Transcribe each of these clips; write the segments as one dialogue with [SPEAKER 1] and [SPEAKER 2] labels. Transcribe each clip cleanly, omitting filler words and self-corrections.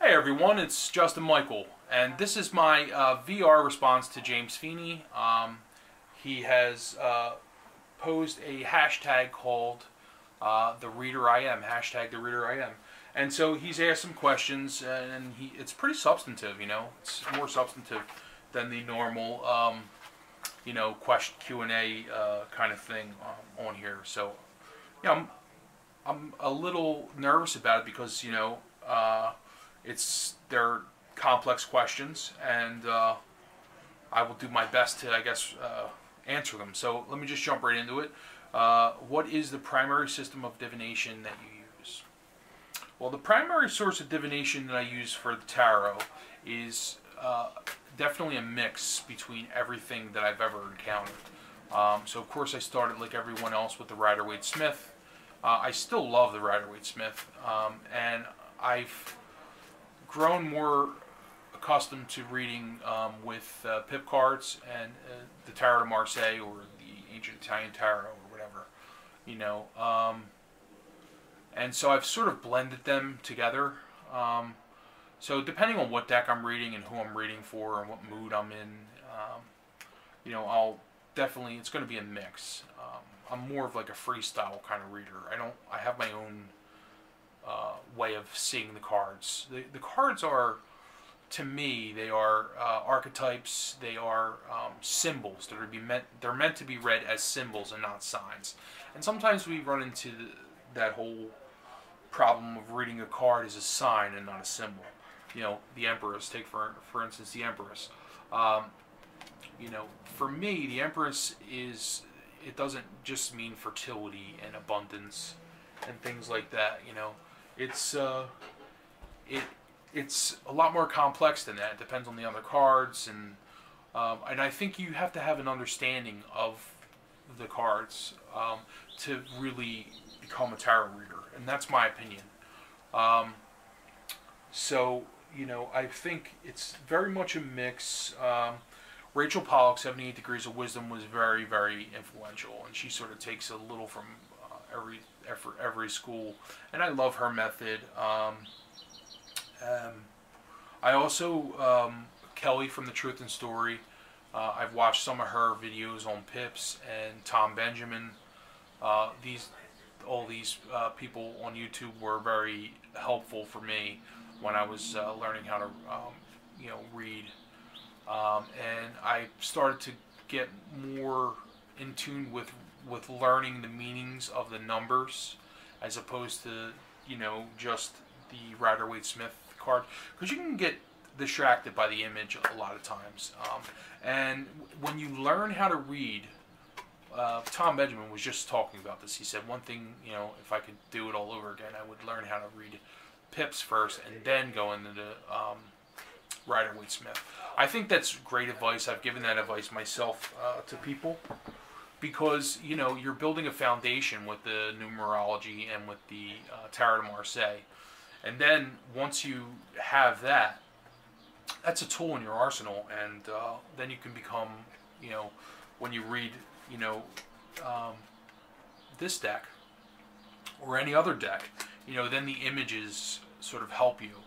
[SPEAKER 1] Hey everyone, it's Justin Michael, and this is my VR response to James Feeney. He has posed a hashtag called the Reader I Am, hashtag the Reader I Am. And so he's asked some questions, and it's pretty substantive, you know. It's more substantive than the normal, question Q&A kind of thing on here. So, yeah, I'm a little nervous about it because, they're complex questions, and I will do my best to, answer them. So let me just jump right into it. What is the primary system of divination that you use? Well, the primary source of divination that I use for the tarot is definitely a mix between everything that I've ever encountered. So of course I started like everyone else with the Rider-Waite-Smith. I still love the Rider-Waite-Smith, and I've grown more accustomed to reading with pip cards and the Tarot de Marseille or the Ancient Italian Tarot or whatever, and so I've sort of blended them together. So depending on what deck I'm reading and who I'm reading for and what mood I'm in, I'll definitely, it's going to be a mix. I'm more of like a freestyle kind of reader. I have my own way of seeing the cards. The cards are, to me, they are archetypes. They are symbols that they're meant to be read as symbols and not signs. And sometimes we run into that whole problem of reading a card as a sign and not a symbol. The Empress. Take for instance the Empress. For me, the Empress it doesn't just mean fertility and abundance and things like that. It's it's a lot more complex than that. It depends on the other cards, and I think you have to have an understanding of the cards to really become a tarot reader, and that's my opinion. I think it's very much a mix. Rachel Pollack, 78 Degrees of Wisdom, was very, very influential, and she sort of takes a little from every school, and I love her method. I also, Kelly from The Truth and Story, I've watched some of her videos on Pips, and Tom Benjamin. All these people on YouTube were very helpful for me when I was learning how to read, and I started to get more in tune with learning the meanings of the numbers as opposed to just the Rider-Waite-Smith card, because you can get distracted by the image a lot of times, and when you learn how to read, Tom Benjamin was just talking about this. He said one thing, if I could do it all over again, I would learn how to read Pips first and then go into the Rider-Waite-Smith. I think that's great advice. I've given that advice myself to people, because you're building a foundation with the numerology and with the Tarot de Marseille, and then once you have that, that's a tool in your arsenal, and then you can become, when you read, this deck or any other deck, then the images sort of help you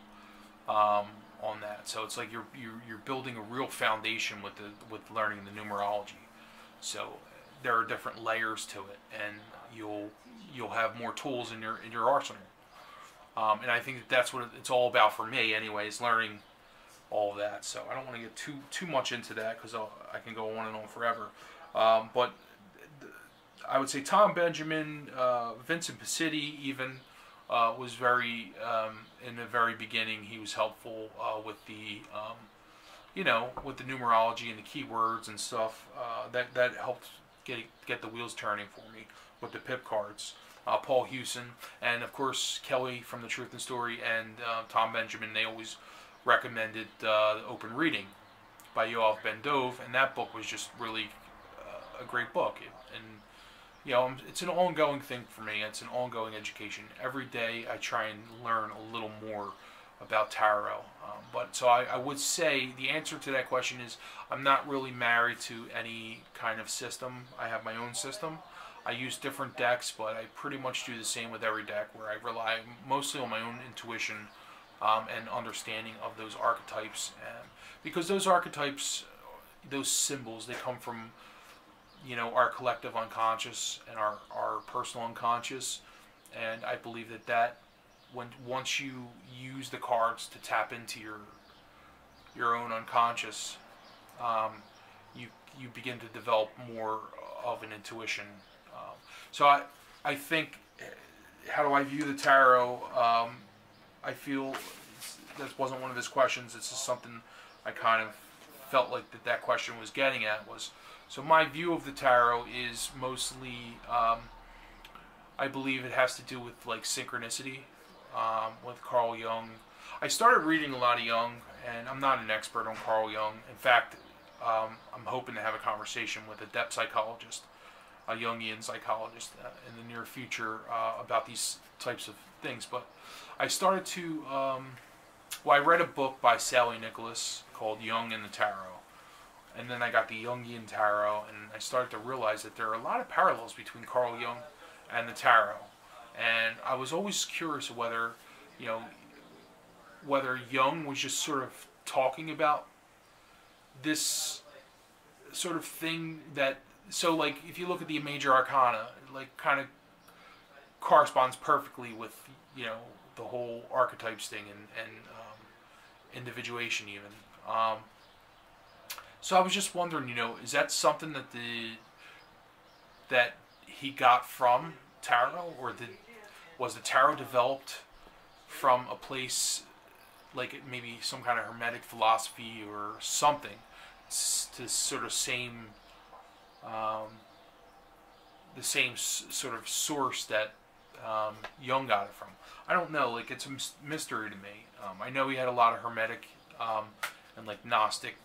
[SPEAKER 1] on that. So it's like you're building a real foundation with learning the numerology. So there are different layers to it, and you'll have more tools in your arsenal. And I think that's what it's all about for me, anyways, learning all of that. So I don't want to get too much into that, because I can go on and on forever. But I would say Tom Benjamin, Vincent Pacitti even was very, in the very beginning, he was helpful with the, with the numerology and the keywords and stuff. That helped get the wheels turning for me with the pip cards. Paul Hewson, and of course Kelly from The Truth and Story, and Tom Benjamin, they always recommended Open Reading by Yoav Ben Dov, and that book was just really a great book. It's an ongoing thing for me. It's an ongoing education. Every day I try and learn a little more about tarot. So I would say the answer to that question is I'm not really married to any kind of system. I have my own system. I use different decks, but I pretty much do the same with every deck, where I rely mostly on my own intuition and understanding of those archetypes, and because those archetypes, those symbols, they come from our collective unconscious and our personal unconscious, and I believe that once you use the cards to tap into your own unconscious, um, you begin to develop more of an intuition. So I think, how do I view the tarot? I feel that wasn't one of his questions. It's just something I kind of felt like that question was getting at was. So my view of the tarot is mostly, I believe it has to do with like synchronicity, with Carl Jung. I started reading a lot of Jung, and I'm not an expert on Carl Jung. In fact, I'm hoping to have a conversation with a depth psychologist, a Jungian psychologist, in the near future about these types of things. But I started to, I read a book by Sally Nicholas called Jung and the Tarot. And then I got the Jungian Tarot, and I started to realize that there are a lot of parallels between Carl Jung and the Tarot. And I was always curious whether, whether Jung was just sort of talking about this sort of thing that, so like if you look at the major arcana, like kind of corresponds perfectly with, the whole archetypes thing and individuation even. So I was just wondering, is that something that he got from tarot, or was the tarot developed from a place like maybe some kind of hermetic philosophy or something to sort of the same sort of source that Jung got it from? I don't know. Like, it's a mystery to me. I know he had a lot of hermetic and like Gnostic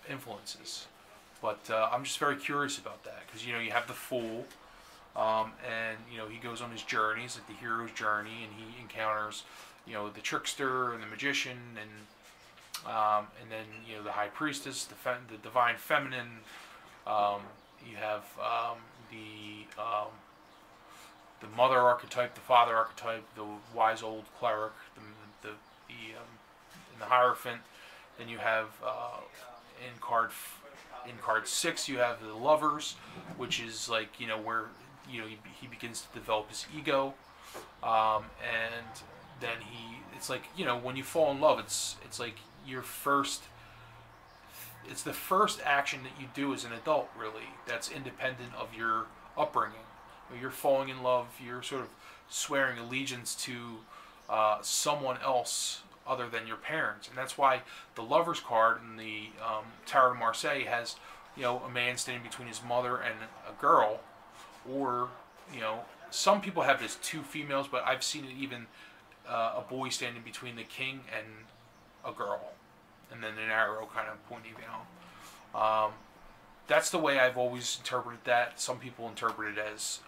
[SPEAKER 1] influences, but I'm just very curious about that because you have the Fool, and he goes on his journeys, like the hero's journey, and he encounters the trickster and the magician, and then the high priestess, the divine feminine. You have the mother archetype, the father archetype, the wise old cleric, and the Hierophant. Then you have in card 6 you have the Lovers, which is like where he begins to develop his ego, and then it's like when you fall in love, it's like it's the first action that you do as an adult, really, that's independent of your upbringing. You're falling in love, you're sort of swearing allegiance to someone else other than your parents. And that's why the Lover's card in the Tarot de Marseille has a man standing between his mother and a girl, or some people have this two females, but I've seen it even a boy standing between the king and a girl, and then an arrow kind of pointing down. That's the way I've always interpreted that. Some people interpret it as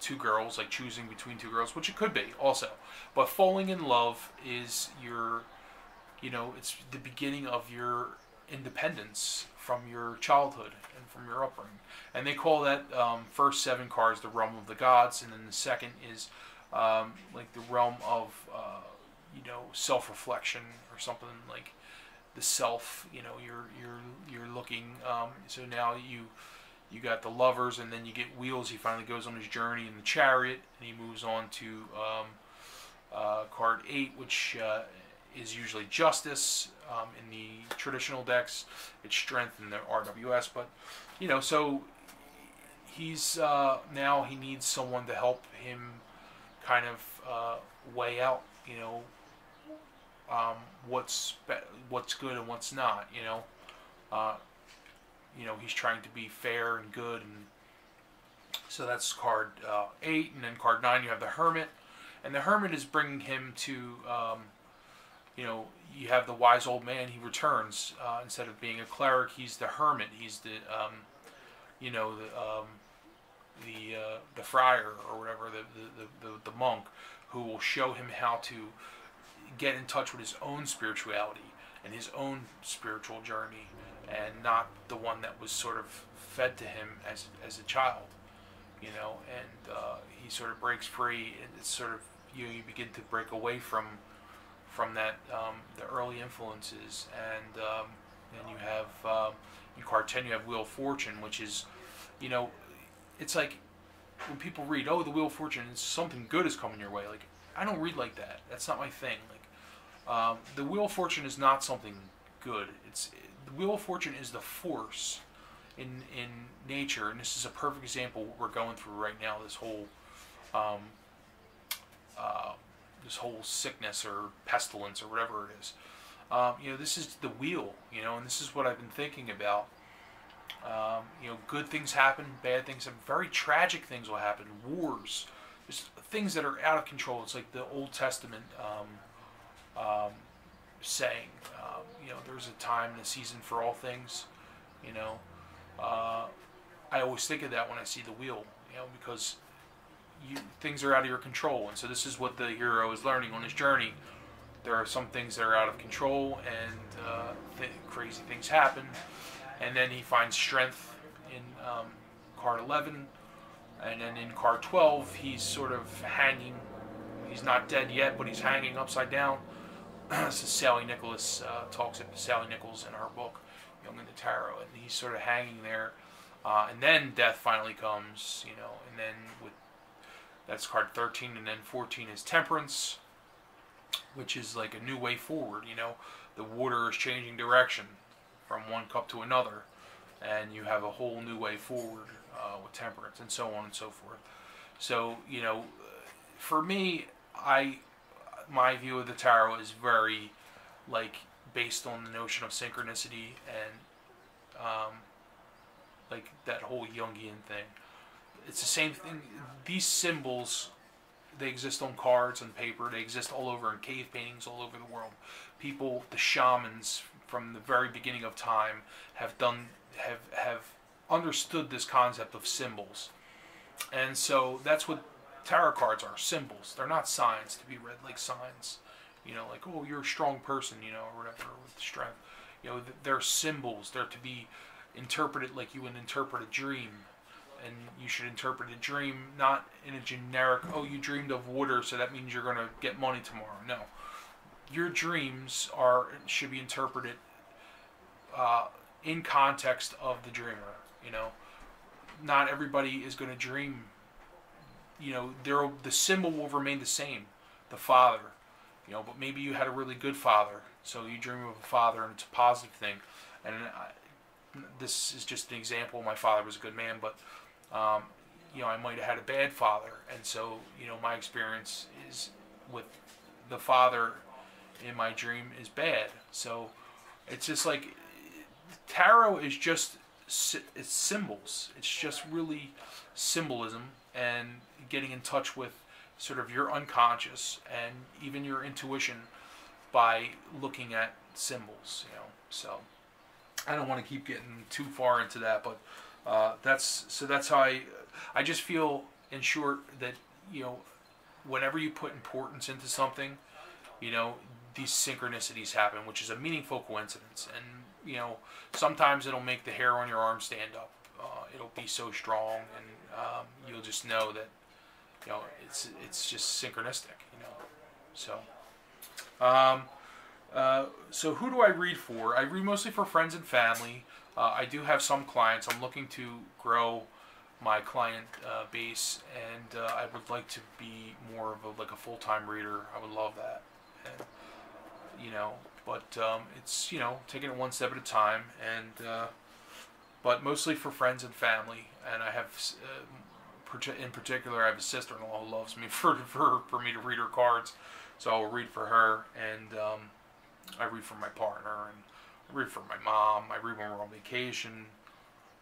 [SPEAKER 1] two girls, like choosing between two girls, which it could be also. But falling in love is it's the beginning of your independence from your childhood and from your upbringing. And they call that first 7 cards the realm of the gods, and then the second is like the realm of self-reflection, or something like the self. You're looking. So now you got the Lovers, and then you get Wheels. He finally goes on his journey in the Chariot, and he moves on to card 8, which is usually Justice. In the traditional decks, it's Strength in the RWS. But so he's now he needs someone to help him kind of weigh out what's good and what's not. He's trying to be fair and good, and so that's card 8. And then card 9 you have the Hermit, and the Hermit is bringing him to you have the wise old man. He returns, instead of being a cleric, he's the hermit. He's the the friar, or whatever, the monk, who will show him how to get in touch with his own spirituality and his own spiritual journey, and not the one that was sort of fed to him as a child. And he sort of breaks free, and it's sort of you begin to break away from from that the early influences, and then you have in card 10 you have Wheel of Fortune, which is, you know, it's like when people read, oh, the Wheel of Fortune, it's something good is coming your way. Like, I don't read like that. That's not my thing. Like, the Wheel of Fortune is not something good. The Wheel of Fortune is the force in nature, and this is a perfect example of what we're going through right now. Um, this whole sickness or pestilence or whatever it is. You know, this is the wheel. You know, and this is what I've been thinking about. You know, good things happen, bad things happen, very tragic things will happen, wars, just things that are out of control. It's like the Old Testament saying, you know, there's a time and a season for all things. You know, I always think of that when I see the wheel, you know, because things are out of your control, and so this is what the hero is learning on his journey. There are some things that are out of control, and crazy things happen. And then he finds strength in card 11, and then in card 12 he's sort of hanging. He's not dead yet, but he's hanging upside down. This is Sally Nicholas talks about Sally Nichols in her book Young in the Tarot, and he's sort of hanging there, and then death finally comes, you know, and then that's card 13, and then 14 is Temperance, which is like a new way forward. You know, the water is changing direction from one cup to another, and you have a whole new way forward with Temperance, and so on and so forth. So, you know, for me, my view of the tarot is very, like, based on the notion of synchronicity and like that whole Jungian thing. It's the same thing. These symbols, they exist on cards and paper. They exist all over in cave paintings all over the world. People, the shamans from the very beginning of time, have understood this concept of symbols, and so that's what tarot cards are: symbols. They're not signs to be read like signs. You know, like, oh, you're a strong person, you know, or whatever, with strength. You know, they're symbols. They're to be interpreted like you would interpret a dream. And you should interpret a dream not in a generic, oh, you dreamed of water, so that means you're going to get money tomorrow. No. Your dreams should be interpreted in context of the dreamer. You know, not everybody is going to dream. You know, the symbol will remain the same, the father. You know, but maybe you had a really good father, so you dream of a father, and it's a positive thing. And this is just an example. My father was a good man, but you know, I might have had a bad father, and so, you know, my experience is with the father in my dream is bad. So it's just like tarot is just it's symbols. It's just really symbolism and getting in touch with sort of your unconscious and even your intuition by looking at symbols. You know, so I don't want to keep getting too far into that, but that's how I just feel, in short, that, you know, whenever you put importance into something, you know, these synchronicities happen, which is a meaningful coincidence. And, you know, sometimes it'll make the hair on your arm stand up. It'll be so strong, and you'll just know that, you know, it's just synchronistic, you know. So so who do I read for? I read mostly for friends and family. I do have some clients. I'm looking to grow my client base, and I would like to be more of a full-time reader. I would love that, and, you know, but it's, you know, taking it one step at a time, and but mostly for friends and family. And I have, in particular, I have a sister-in-law who loves me for me to read her cards, so I'll read for her, and I read for my partner, and I read for my mom. I read when we're on vacation,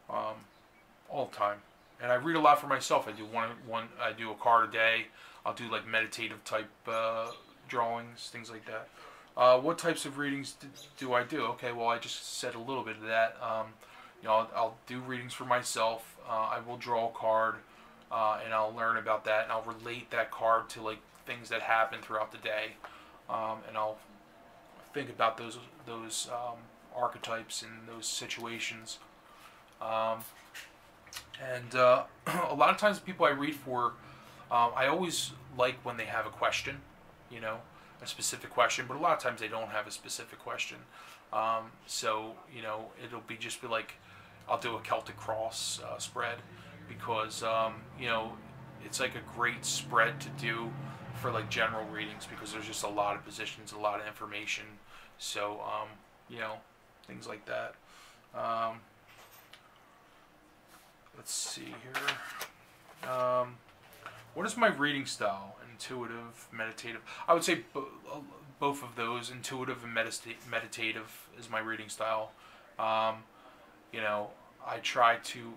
[SPEAKER 1] all the time. And I read a lot for myself. I do I do a card a day. I'll do like meditative type drawings, things like that. What types of readings do I do? Okay, well, I just said a little bit of that. You know, I'll do readings for myself. I will draw a card, and I'll learn about that, and I'll relate that card to like things that happen throughout the day, and I'll think about those archetypes and those situations. And a lot of times the people I read for, I always like when they have a question, you know. a specific question, but a lot of times they don't have a specific question. So it'll just be like, I'll do a Celtic Cross spread because it's like a great spread to do for like general readings because there's just a lot of positions, a lot of information. So things like that. Let's see here. What is my reading style? Intuitive, meditative. I would say both of those. Intuitive and meditative is my reading style. I try to,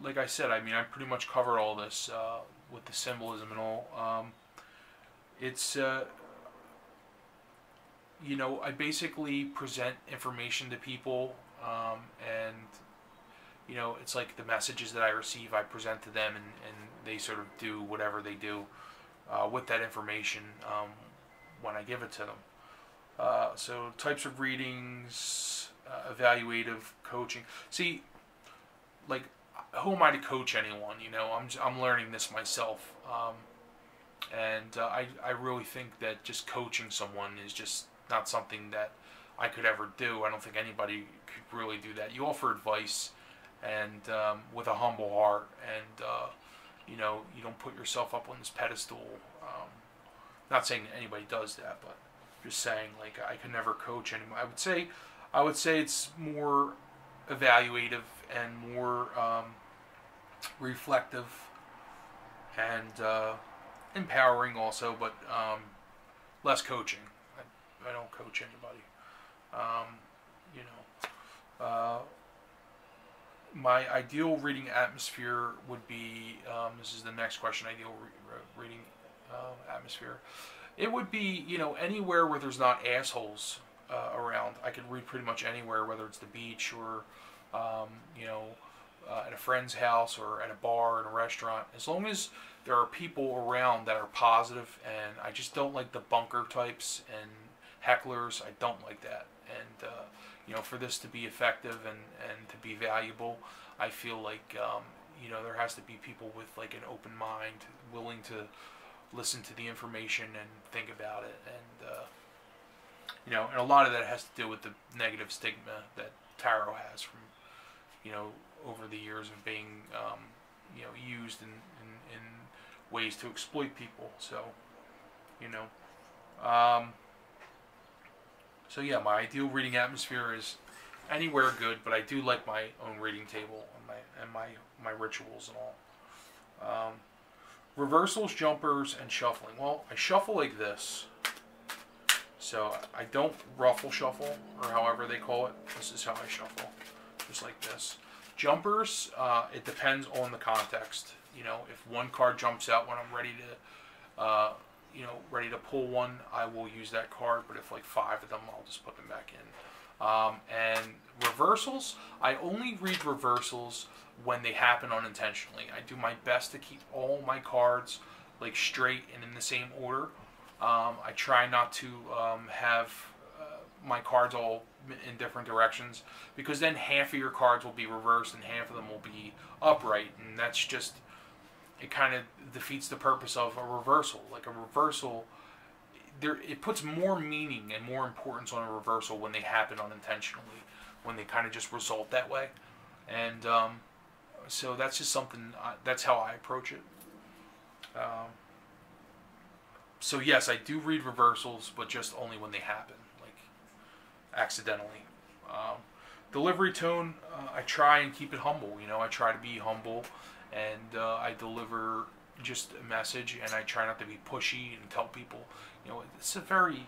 [SPEAKER 1] like I said, I pretty much covered all this with the symbolism and all. It's I basically present information to people, and it's like the messages that I receive, I present to them, and they sort of do whatever they do with that information when I give it to them. So types of readings, evaluative, coaching. See, like, who am I to coach anyone? I'm learning this myself, and I really think that just coaching someone is just not something that I could ever do. I don't think anybody could really do that. You offer advice, and with a humble heart, and you don't put yourself up on this pedestal. Not saying that anybody does that, but just saying, like, I could never coach anyone. I would say it's more evaluative and more reflective and empowering also, but less coaching. I don't coach anybody. My ideal reading atmosphere would be, this is the next question, ideal reading atmosphere. It would be, anywhere where there's not assholes around. I could read pretty much anywhere, whether it's the beach or, at a friend's house or at a bar, in a restaurant. As long as there are people around that are positive, and I just don't like the bunker types and hecklers. I don't like that. And, for this to be effective and to be valuable, I feel like, there has to be people with like an open mind, willing to listen to the information and think about it. And, and a lot of that has to do with the negative stigma that tarot has from, over the years of being, used in ways to exploit people. So, so yeah, my ideal reading atmosphere is anywhere good, but I do like my own reading table and my rituals and all. Reversals, jumpers, and shuffling. Well, I shuffle like this. So I don't ruffle shuffle, or however they call it. This is how I shuffle, just like this. Jumpers, it depends on the context. If one card jumps out when I'm ready to, ready to pull one, I will use that card. But if like 5 of them, I'll just put them back in. And reversals, I only read reversals when they happen unintentionally. I do my best to keep all my cards like straight and in the same order. I try not to have my cards all in different directions, because then half of your cards will be reversed and half of them will be upright, and that's just, it kind of defeats the purpose of a reversal. Like a reversal, it puts more meaning and more importance on a reversal when they happen unintentionally, when they kind of just result that way. And so that's just something, that's how I approach it. So yes, I do read reversals, but just only when they happen, like accidentally. Delivery tone, I try and keep it humble. I try to be humble, and I deliver just a message, and I try not to be pushy and tell people, it's a very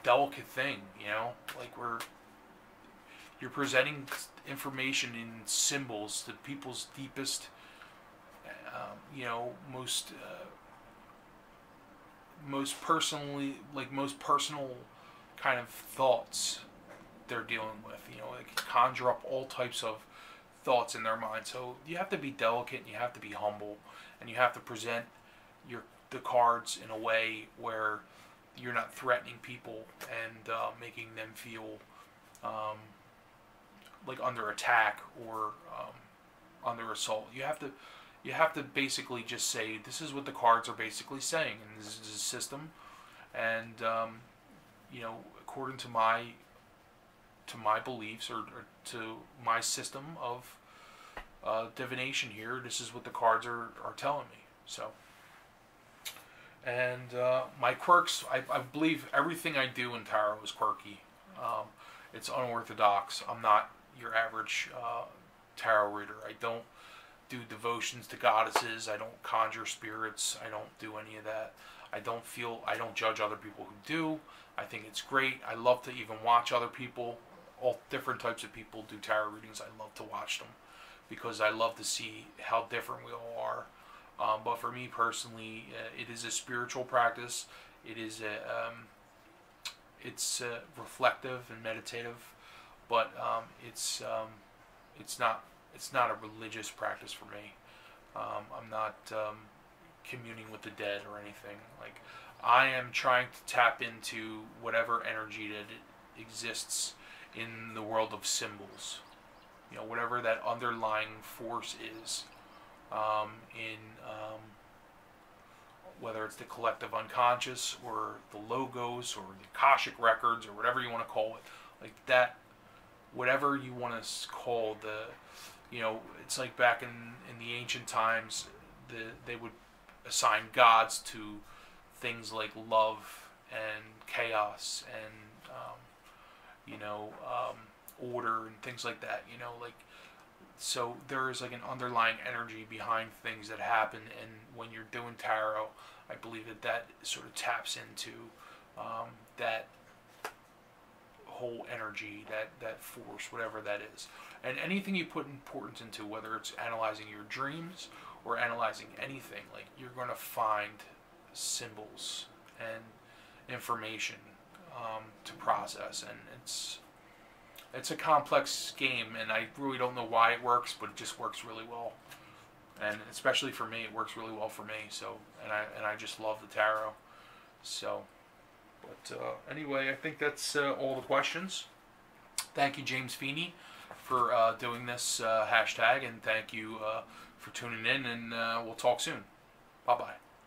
[SPEAKER 1] delicate thing, like you're presenting information in symbols to people's deepest, most personal kind of thoughts they're dealing with. They can conjure up all types of thoughts in their mind. So you have to be delicate, and you have to be humble, and you have to present the cards in a way where you're not threatening people and making them feel like under attack, or under assault. You have to basically just say, this is what the cards are basically saying, and this is a system, and you know, according to my beliefs, or to my system of divination here, this is what the cards are telling me. So, and my quirks, I believe everything I do in tarot is quirky. It's unorthodox. I'm not your average tarot reader. I don't do devotions to goddesses. I don't conjure spirits. I don't do any of that. I don't judge other people who do. I think it's great. I love to even watch other people, all different types of people do tarot readings. I love to watch them because I love to see how different we all are. But for me personally, it is a spiritual practice. It is it's reflective and meditative, but it's not a religious practice for me. I'm not communing with the dead or anything. Like, I am trying to tap into whatever energy that exists in the world of symbols. You know, whatever that underlying force is. Whether it's the collective unconscious or the logos or the Akashic records or whatever you want to call it, like that, whatever you want to call the, you know, it's like back in the ancient times, they would assign gods to things like love and chaos and order and things like that. You know, like, so there is like an underlying energy behind things that happen, and when you're doing tarot, I believe that sort of taps into that whole energy, that force, whatever that is. And anything you put importance into, whether it's analyzing your dreams or analyzing anything, like, you're going to find symbols and information to process, and it's a complex game, and I really don't know why it works, but it just works really well. And especially for me, it works really well for me. So, and I just love the tarot. So, but anyway, I think that's all the questions. Thank you, James Feeney, for doing this hashtag, and thank you for tuning in, and we'll talk soon. Bye-bye.